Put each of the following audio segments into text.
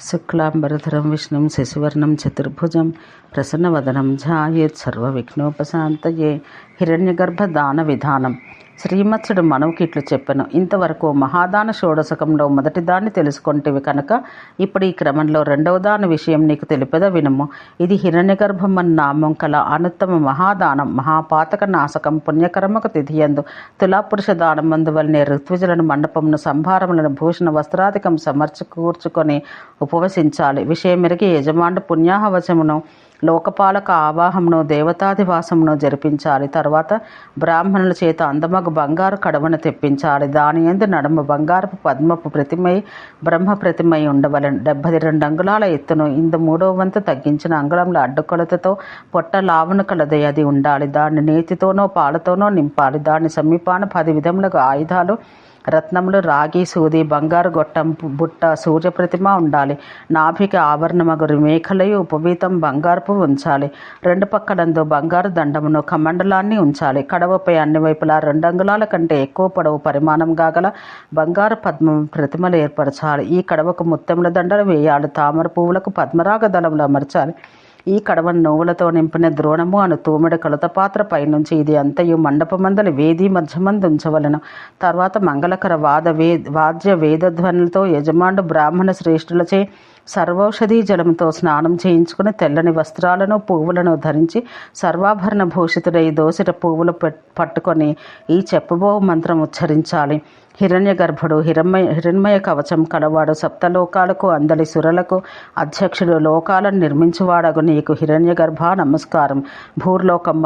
శుక్లాంబరధరం విష్ణుం శశివర్ణం చతుర్భుజం ప్రసన్నవదనం ధ్యాయేత్ సర్వవిఘ్నోపశాంతయే. హిరణ్యగర్భ దాన విధానం. శ్రీమత్సుడు మనువుకి ఇట్లు చెప్పెను. ఇంతవరకు మహాదాన షోడశకంలో మొదటి దాన్ని తెలుసుకొంటివి కనుక ఇప్పుడు ఈ క్రమంలో రెండవ దాని విషయం నీకు తెలిపెద వినుము. ఇది హిరణ్యగర్భం అని నామం కల అనుత్తమ మహాదానం. మహాపాతక నాశకం. పుణ్యకర్మకు తిథియందు తులాపురుష దానమందు వలనే ఋత్విజులను మండపమును సంభారములను భూషణ వస్త్రాధికం సమర్చకూర్చుకొని ఉపవసించాలి. విషయమెరిగి యజమానుడు పుణ్యాహవచమును లోకపాలక ఆవాహమును దేవతాధివాసమును జరిపించాలి. తర్వాత బ్రాహ్మణుల చేత అందమగు బంగారు కడవను తెప్పించాలి. దాని యందు నడుమ బంగారపు పద్మపు ప్రతిమై బ్రహ్మ ప్రతిమై ఉండవలెను. 72 అంగుళాల ఎత్తును ఇందు 3వ వంతు తగ్గించిన అంగుళముల అడ్డుకొలతతో పొట్ట లావును కలదై అది ఉండాలి. దాన్ని నేతితోనో పాలతోనో నింపాలి. దాని సమీపాన 10 విధములకు ఆయుధాలు, రత్నములు, రాగి, సూది, బంగారు గొట్టం, బుట్ట, సూర్యప్రతిమ ఉండాలి. నాభికి ఆభరణమగు మేఖలయు ఉపవీతం బంగారుపు ఉంచాలి. 2 పక్కలందు బంగారు దండమును కమండలాన్ని ఉంచాలి. కడవపై అన్ని వైపులా 2 అంగుళాల కంటే ఎక్కువ పొడవు పరిమాణం గాగల బంగారు పద్మ ప్రతిమలు ఏర్పరచాలి. ఈ కడవకు ముత్తెముల దండలు వేయాలి. తామర పువ్వులకు పద్మరాగ దళములు అమర్చాలి. ఈ కడవను నువ్వులతో నింపిన ద్రోణము అను తూమెడు కొలతపాత్ర పైనుంచి ఇది అంతయు మండపమందలి వేది మధ్యమందు ఉంచవలను. తర్వాత మంగళకర వాద్య వేదధ్వనులతో యజమానుడు బ్రాహ్మణ శ్రేష్ఠులచే సర్వౌషధీ జలముతో స్నానం చేయించుకుని తెల్లని వస్త్రాలను పువ్వులను ధరించి సర్వాభరణ భూషితుడై దోసిట పువ్వులు పట్టుకొని ఈ చెప్పబో మంత్రం ఉచ్చరించాలి. హిరణ్య గర్భుడు హిరణ్మయ కవచం కలవాడు. సప్తలోకాలకు అందలి సురలకు అధ్యక్షుడు. లోకాలను నిర్మించువాడగు నీకు హిరణ్య గర్భ నమస్కారం. భూర్లోకం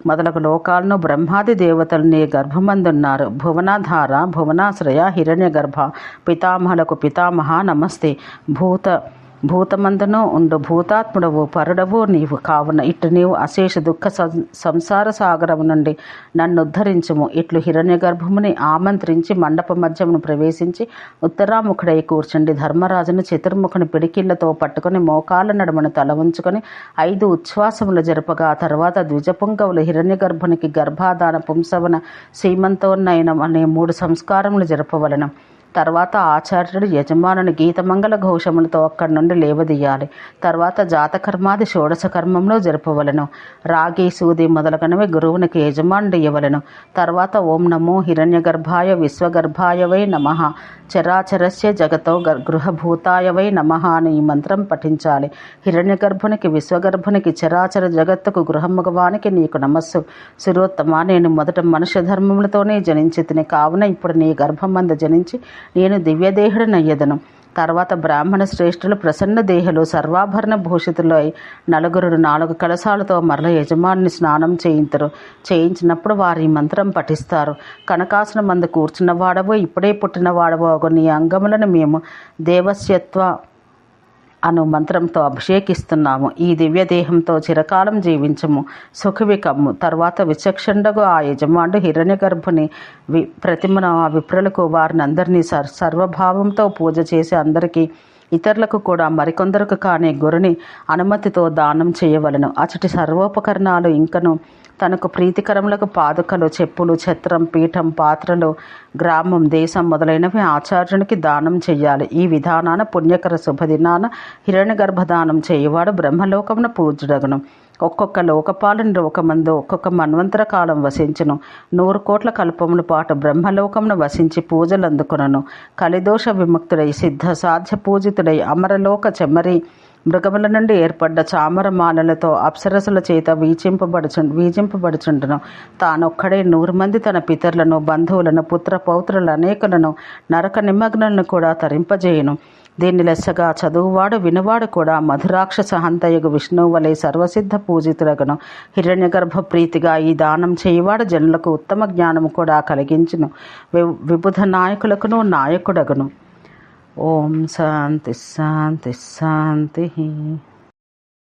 మొదలగు లోకాలను బ్రహ్మాది దేవతలు నీ గర్భమందున్నారు. భువనాధార, భువనాశ్రయ, హిరణ్య గర్భ, పితామహులకు పితామహ నమస్తే. భూతమందును ఉండు భూతాత్ముడవు పరుడవు నీవు కావున ఇట్లు నీవు అశేష దుఃఖ సంసార సాగరము నుండి నన్ను ఉద్ధరించుము. ఇట్లు హిరణ్య గర్భముని ఆమంత్రించి మండప మధ్యమును ప్రవేశించి ఉత్తరాముఖుడై కూర్చుండి ధర్మరాజును చతుర్ముఖుని పిడికిళ్లతో పట్టుకుని మోకాళ్ళ నడుమను తల ఉంచుకొని 5 ఉచ్ఛ్వాసములు జరపగా తర్వాత ద్విజపుంగవులు హిరణ్య గర్భునికి గర్భాధాన పుంసవన సీమంతోన్నయనం అనే 3 సంస్కారములు జరపవలను. తర్వాత ఆచార్యుడు యజమానుని గీతమంగళ ఘోషములతో అక్కడి నుండి లేవదీయాలి. తర్వాత జాతకర్మాది షోడశ కర్మంలో జరపవలను. రాగి, సూది మొదలగునవి గురువునికి యజమానుడు ఇవ్వవలను. తర్వాత ఓం నమో హిరణ్య గర్భాయ విశ్వగర్భాయ వై నమః చరాచరస్య జగతో గృహభూతాయ వై నమః అని ఈ మంత్రం పఠించాలి. హిరణ్య గర్భునికి, విశ్వగర్భునికి, చరాచర జగత్తుకు, గృహమగవానికి నీకు నమస్సు. శిరోత్తమ, నేను మొదట మనుష్య ధర్మములతోనే జనించి తిని కావున ఇప్పుడు నీ గర్భమందు జనించి నేను దివ్యదేహుడనయ్యదను. తర్వాత బ్రాహ్మణ శ్రేష్ఠులు ప్రసన్న దేహులు సర్వాభరణ భూషితులై 4 కలశాలతో మరల యజమాని స్నానం చేయించినప్పుడు వారి మంత్రం పఠిస్తారు. కనకాసన మందు కూర్చున్నవాడవో ఇప్పుడే పుట్టినవాడవో నీ అంగములను మేము దేవస్యత్వ అను మంత్రంతో అభిషేకిస్తున్నాము. ఈ దివ్యదేహంతో చిరకాలం జీవించము, సుఖవి కమ్ము. తర్వాత విచక్షుండగు ఆ యజమానుడు హిరణ్య గర్భుని ప్రతిమను ఆ విప్రులకు వారిని అందరినీ సర్వభావంతో పూజ చేసి అందరికీ ఇతరులకు కూడా మరికొందరకు కాని గురుని అనుమతితో దానం చేయవలను. అచటి సర్వోపకరణాలు ఇంకను తనకు ప్రీతికరములకు పాదుకలు, చెప్పులు, ఛత్రం, పీఠం, పాత్రలు, గ్రామం, దేశం మొదలైనవి ఆచార్యునికి దానం చెయ్యాలి. ఈ విధానాన పుణ్యకర శుభదినాన హిరణ్య గర్భదానం చేయవాడు బ్రహ్మలోకమున పూజ్యుడగును. ఒక్కొక్క లోకపాలను లోకమందు ఒక్కొక్క మన్వంతర కాలం వసించును. 100 కోట్ల కల్పముల పాటు బ్రహ్మలోకమును వసించి పూజలు అందుకొనను. కలిదోష విముక్తుడై సిద్ధ సాధ్య పూజితుడై అమరలోక చెమ్మరి మృగముల నుండి ఏర్పడ్డ చామరమాలలతో అప్సరసుల చేత వీజింపబడుచుండును. తానొక్కడే 100 మంది తన పితరులను, బంధువులను, పుత్ర పౌత్రులను అనేకులను, నరక నిమగ్నులను కూడా తరింపజేయును. దీన్ని లెస్సగా చదువువాడు వినువాడు కూడా మధురాక్షస హంతయగు విష్ణువు వలె సర్వసిద్ధ పూజితుడగును. హిరణ్య గర్భ ప్రీతిగా ఈ దానం చేయువాడు జనులకు ఉత్తమ జ్ఞానము కూడా కలిగించును. విబుధ నాయకులకును నాయకుడగును. ఓం శాంతి శాంతి శాంతి.